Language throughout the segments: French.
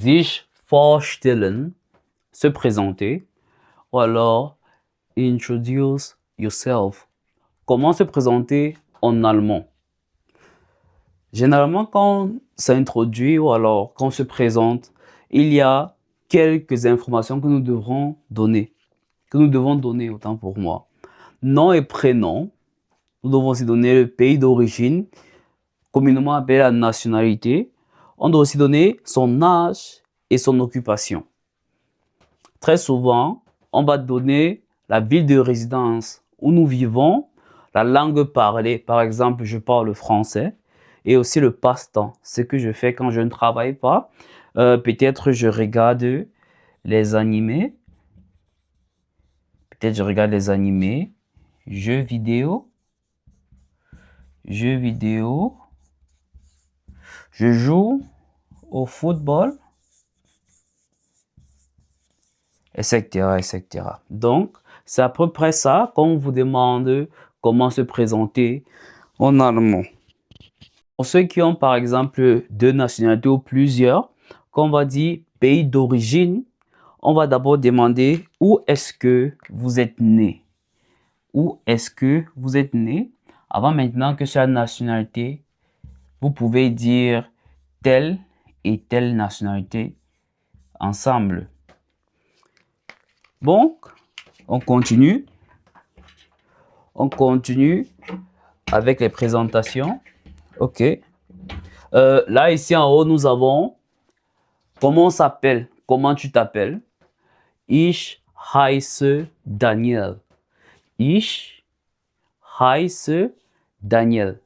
sich vorstellen, se présenter, ou alors introduce yourself. Comment se présenter en allemand? Généralement, quand on s'introduit ou alors quand on se présente, il y a quelques informations que nous devons donner. Autant pour moi. Nom et prénom. Nous devons aussi donner le pays d'origine, communément appelé la nationalité. On doit aussi donner son âge et son occupation. Très souvent, on va donner la ville de résidence où nous vivons, la langue parlée. Par exemple, je parle français. Et aussi le passe-temps, ce que je fais quand je ne travaille pas. Peut-être je regarde les animés. Jeux vidéo. Je joue au football, etc., etc. Donc, c'est à peu près ça qu'on vous demande comment se présenter en allemand. Pour ceux qui ont par exemple deux nationalités ou plusieurs, quand on va dire pays d'origine, on va d'abord demander où est-ce que vous êtes né. Où est-ce que vous êtes né? Avant maintenant que sur la nationalité, vous pouvez dire telle et telle nationalité ensemble. Bon, on continue. On continue avec les présentations. Ok. Là, ici en haut, nous avons comment on s'appelle, comment tu t'appelles. Ich heiße Daniel. Ich heiße Daniel.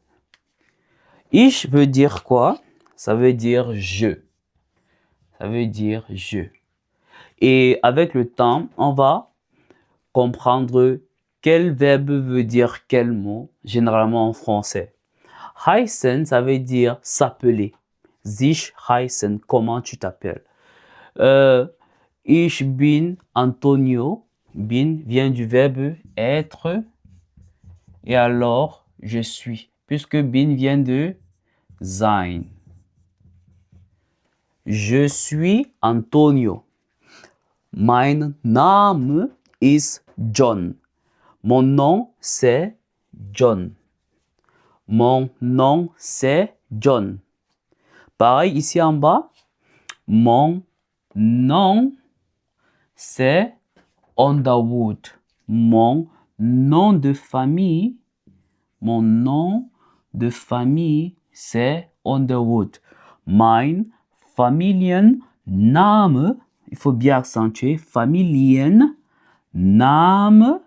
Ich veut dire quoi? Ça veut dire je. Ça veut dire je. Et avec le temps, on va comprendre quel verbe veut dire quel mot, généralement en français. Heißen, ça veut dire s'appeler. Sich heißen, comment tu t'appelles. Ich bin Antonio. Bin vient du verbe être. Et alors, je suis. Puisque bin vient de sein. Je suis Antonio. Mein Name ist John. Mon nom, c'est John. Mon nom, c'est John. Pareil, ici en bas, mon nom, c'est Underwood. Mon nom de famille, c'est Underwood. Mein Familienname, il faut bien accentuer, Familienname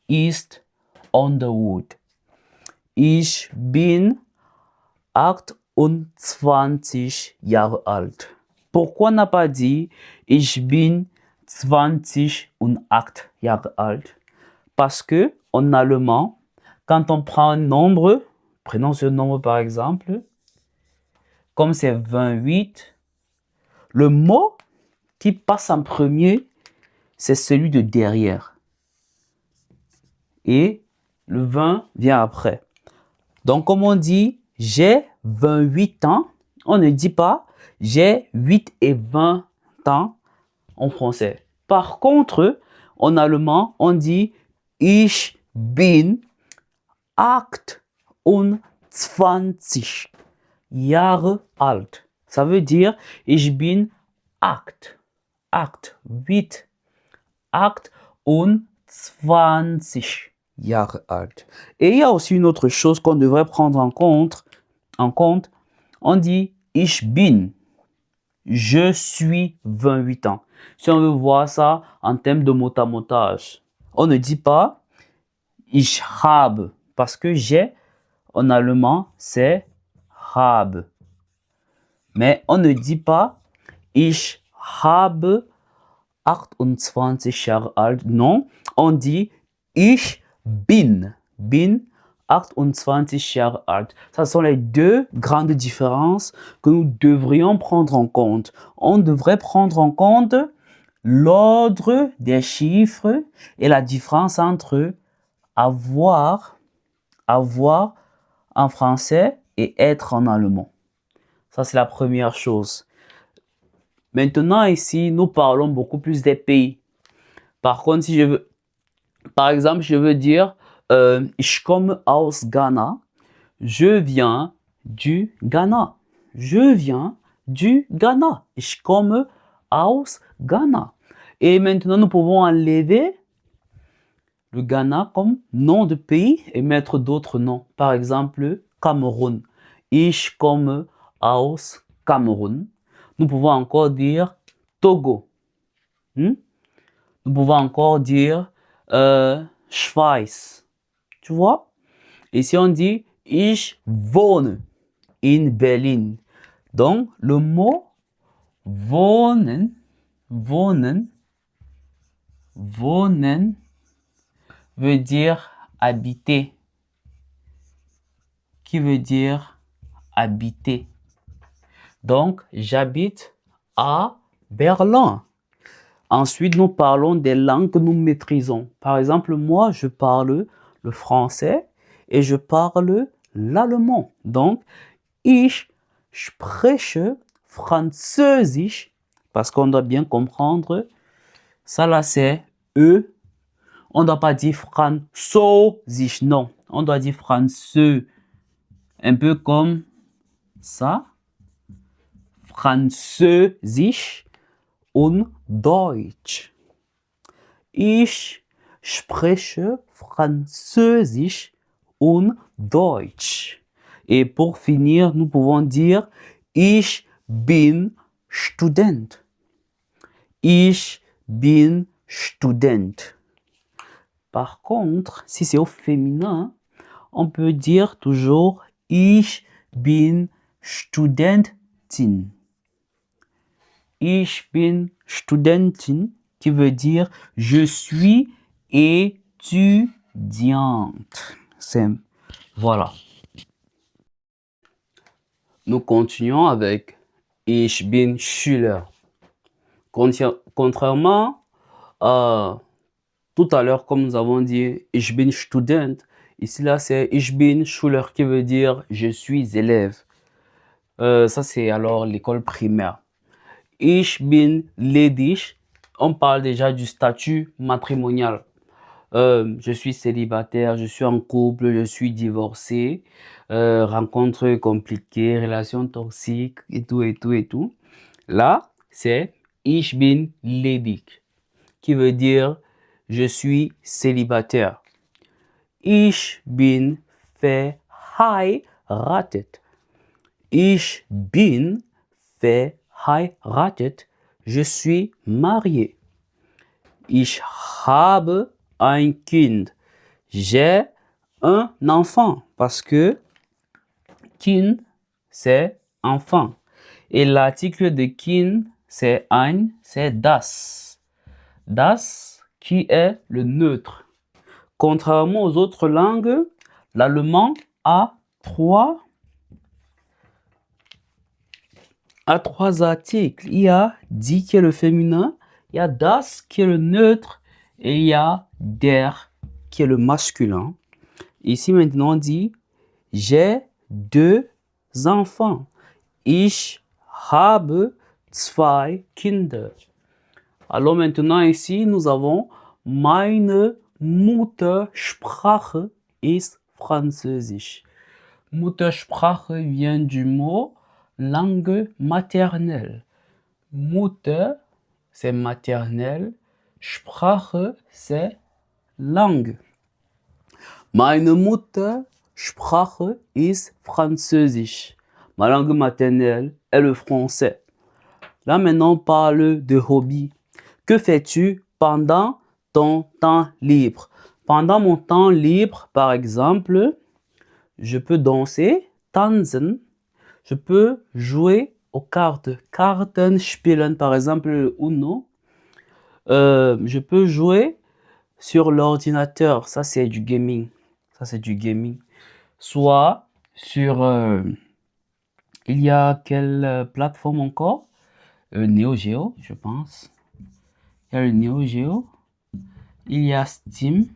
ist Underwood. Ich bin 28 Jahre alt. Pourquoi on n'a pas dit ich bin 28 Jahre alt? Parce que en allemand, quand on prend un nombre, prenons ce nombre par exemple, comme c'est 28, le mot qui passe en premier, c'est celui de derrière. Et le 20 vient après. Donc, comme on dit, j'ai 28 ans, on ne dit pas j'ai 8 et 20 ans en français. Par contre, en allemand, on dit ich bin 28 Jahre alt. Ça veut dire ich bin 28 Jahre alt. Et il y a aussi une autre chose qu'on devrait prendre en compte. On dit ich bin. Je suis 28 ans. Si on veut voir ça en termes de motamotage, on ne dit pas ich habe, parce que j'ai en allemand c'est habe. Mais on ne dit pas ich habe 28 Jahre alt. Non, on dit ich bin 28 Jahre alt. Ce sont les deux grandes différences que nous devrions prendre en compte. On devrait prendre en compte l'ordre des chiffres et la différence entre avoir en français et être en allemand. Ça, c'est la première chose. Maintenant, ici, nous parlons beaucoup plus des pays. Par contre, si je veux, par exemple, je veux dire, ich komme aus Ghana. Je viens du Ghana. Je viens du Ghana. Ich komme aus Ghana. Et maintenant, nous pouvons enlever le Ghana comme nom de pays et mettre d'autres noms. Par exemple, Cameroun. Ich komme aus Cameroun. Nous pouvons encore dire Togo. Nous pouvons encore dire Schweiz. Tu vois? Et si on dit Ich wohne in Berlin. Donc, le mot wohnen, wohnen, wohnen veut dire habiter. Qui veut dire habiter. Donc, j'habite à Berlin. Ensuite, nous parlons des langues que nous maîtrisons. Par exemple, moi, je parle le français et je parle l'allemand. Donc, ich spreche Französisch, parce qu'on doit bien comprendre, ça là c'est E. On ne doit pas dire Französisch, non. On doit dire français. Un peu comme ça. Französisch und Deutsch. Ich spreche Französisch und Deutsch. Et pour finir, nous pouvons dire Ich bin Student. Ich bin Student. Par contre, si c'est au féminin, on peut dire toujours Ich bin Studentin. Ich bin Studentin, qui veut dire je suis étudiante. Simple. Voilà. Nous continuons avec Ich bin Schüler. Contrairement à tout à l'heure, comme nous avons dit Ich bin Student, ici là c'est Ich bin Schüler qui veut dire je suis élève. Ça c'est alors l'école primaire. Ich bin ledig, on parle déjà du statut matrimonial. Je suis célibataire, je suis en couple, je suis divorcé, rencontre compliquée, relation toxique et tout et tout et tout. Là, c'est Ich bin ledig, qui veut dire je suis célibataire. Ich bin verheiratet. Ich bin verheiratet. Je suis marié. Ich habe ein Kind. J'ai un enfant parce que Kind, c'est enfant. Et l'article de Kind, c'est ein, c'est das. Das qui est le neutre. Contrairement aux autres langues, l'allemand a trois articles. Il y a die qui est le féminin, il y a das qui est le neutre et il y a der qui est le masculin. Ici maintenant on dit j'ai deux enfants. Ich habe zwei Kinder. Alors maintenant ici nous avons meine Muttersprache ist Französisch. Muttersprache vient du mot langue maternelle. Mutter, c'est maternelle. Sprache, c'est langue. Meine Muttersprache ist Französisch. Ma langue maternelle est le français. Là maintenant, on parle de hobby. Que fais-tu pendant ton temps libre? Pendant mon temps libre, par exemple, je peux danser, tanzen. Je peux jouer aux cartes. Karten spielen, par exemple, Uno. Je peux jouer sur l'ordinateur. Ça, c'est du gaming. Ça, c'est du gaming. Soit sur... il y a quelle plateforme encore? Neo Geo, je pense. Il y a le Neo Geo. Il y a Steam.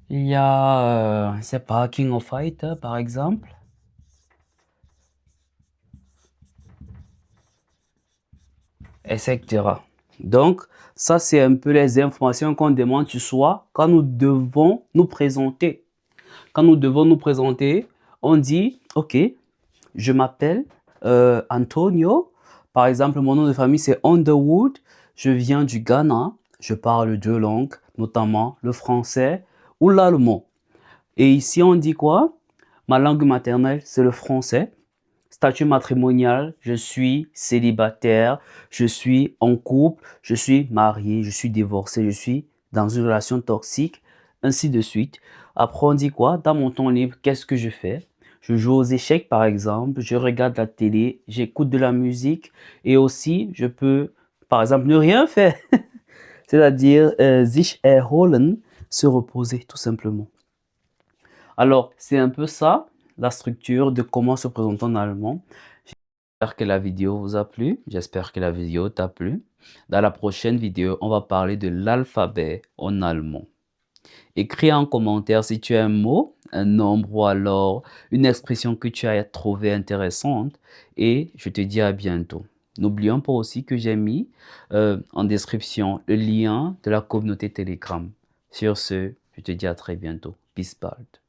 Il y a, je sais pas, King of Fighter, par exemple. etc. Donc, ça, c'est un peu les informations qu'on demande sur soi quand nous devons nous présenter. Quand nous devons nous présenter, on dit, OK, je m'appelle Antonio. Par exemple, mon nom de famille, c'est Underwood. Je viens du Ghana. Je parle deux langues, notamment le français ou l'allemand. Et ici, on dit quoi? Ma langue maternelle, c'est le français. Statut matrimonial, je suis célibataire, je suis en couple, je suis marié, je suis divorcé, je suis dans une relation toxique, ainsi de suite. Après, on dit quoi? Dans mon temps libre, qu'est-ce que je fais? Je joue aux échecs, par exemple, je regarde la télé, j'écoute de la musique et aussi, je peux, par exemple, ne rien faire. C'est-à-dire, sich erholen, se reposer, tout simplement. Alors, c'est un peu ça, la structure de comment se présenter en allemand. J'espère que la vidéo vous a plu. J'espère que la vidéo t'a plu. Dans la prochaine vidéo, on va parler de l'alphabet en allemand. Écris en commentaire si tu as un mot, un nombre ou alors une expression que tu as trouvée intéressante. Et je te dis à bientôt. N'oublions pas aussi que j'ai mis en description le lien de la communauté Telegram. Sur ce, je te dis à très bientôt. Peace, bald.